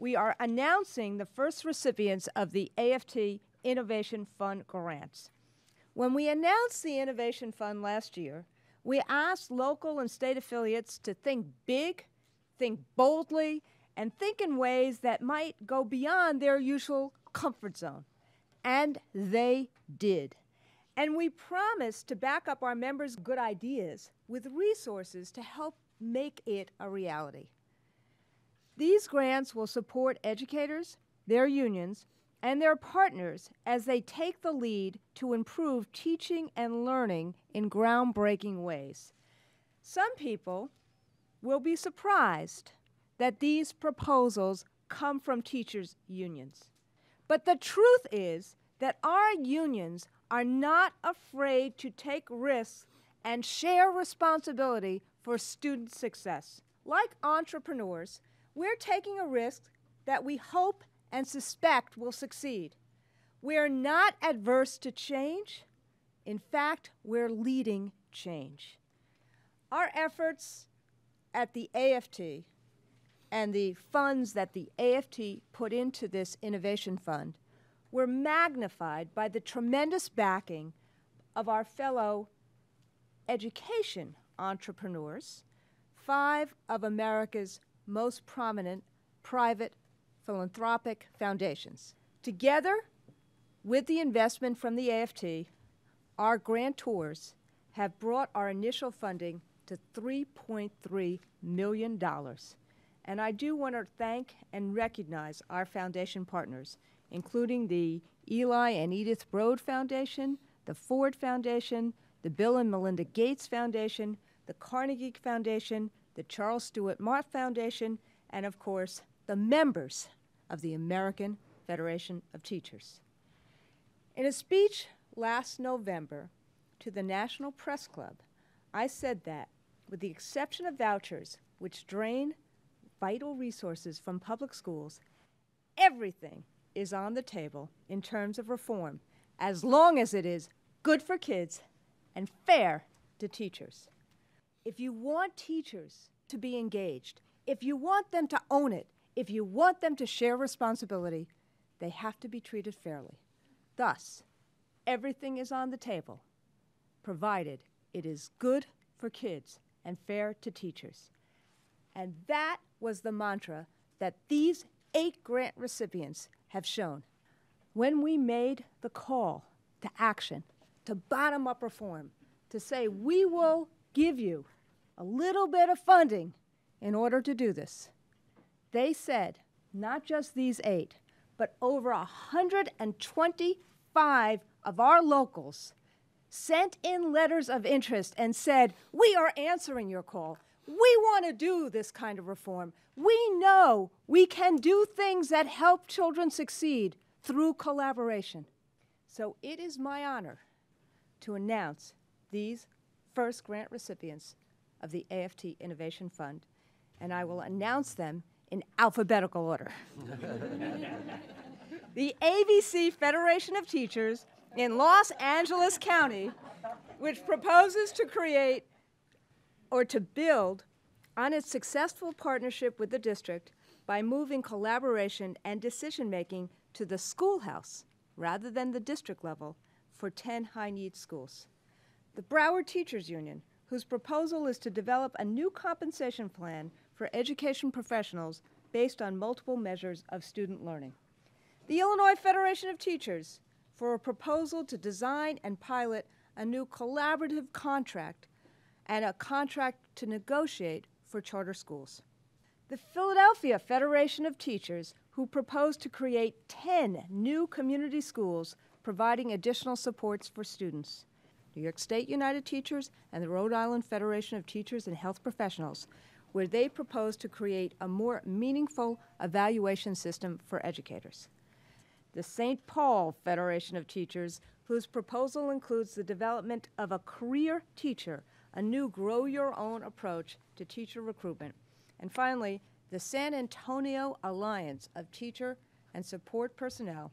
we are announcing the first recipients of the AFT Innovation Fund grants. When we announced the Innovation Fund last year, we asked local and state affiliates to think big, think boldly, and think in ways that might go beyond their usual comfort zone. And they did. And we promised to back up our members' good ideas with resources to help make it a reality. These grants will support educators, their unions, and their partners as they take the lead to improve teaching and learning in groundbreaking ways. Some people will be surprised that these proposals come from teachers' unions. But the truth is that our unions are not afraid to take risks and share responsibility for student success. Like entrepreneurs, we're taking a risk that we hope and suspect will succeed. We're not adverse to change. In fact, we're leading change. Our efforts at the AFT and the funds that the AFT put into this Innovation Fund were magnified by the tremendous backing of our fellow education entrepreneurs, 5 of America's most prominent private philanthropic foundations. Together with the investment from the AFT, our grantors have brought our initial funding to $3.3 million. And I do want to thank and recognize our foundation partners, including the Eli and Edith Broad Foundation, the Ford Foundation, the Bill and Melinda Gates Foundation, the Carnegie Foundation, the Charles Stewart Mott Foundation, and of course, the members of the American Federation of Teachers. In a speech last November to the National Press Club, I said that, with the exception of vouchers, which drain vital resources from public schools, everything is on the table in terms of reform, as long as it is good for kids and fair to teachers. If you want teachers to be engaged, if you want them to own it, if you want them to share responsibility, they have to be treated fairly. Thus, everything is on the table, provided it is good for kids and fair to teachers. And that was the mantra that these 8 grant recipients have shown. When we made the call to action, to bottom-up reform, to say we will give you a little bit of funding in order to do this, they said, not just these 8, but over 125 of our locals sent in letters of interest and said, we are answering your call. We want to do this kind of reform. We know we can do things that help children succeed through collaboration. So it is my honor to announce these first grant recipients of the AFT Innovation Fund, and I will announce them in alphabetical order. The ABC Federation of Teachers in Los Angeles County, which proposes to create or to build on its successful partnership with the district by moving collaboration and decision-making to the schoolhouse rather than the district level for 10 high-need schools. The Broward Teachers Union, whose proposal is to develop a new compensation plan for education professionals based on multiple measures of student learning. The Illinois Federation of Teachers, for a proposal to design and pilot a new collaborative contract and a contract to negotiate for charter schools. The Philadelphia Federation of Teachers, who proposed to create 10 new community schools providing additional supports for students. New York State United Teachers and the Rhode Island Federation of Teachers and Health Professionals, where they proposed to create a more meaningful evaluation system for educators. The St. Paul Federation of Teachers, whose proposal includes the development of a career teacher, a new grow-your-own approach to teacher recruitment. And finally, the San Antonio Alliance of Teacher and Support Personnel,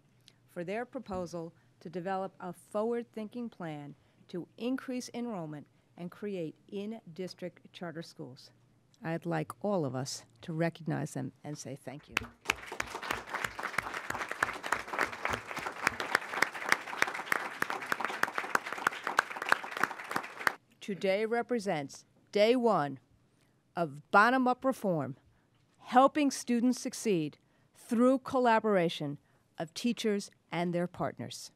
for their proposal to develop a forward-thinking plan to increase enrollment and create in-district charter schools. I'd like all of us to recognize them and say thank you. today represents day one of bottom-up reform, helping students succeed through collaboration of teachers and their partners.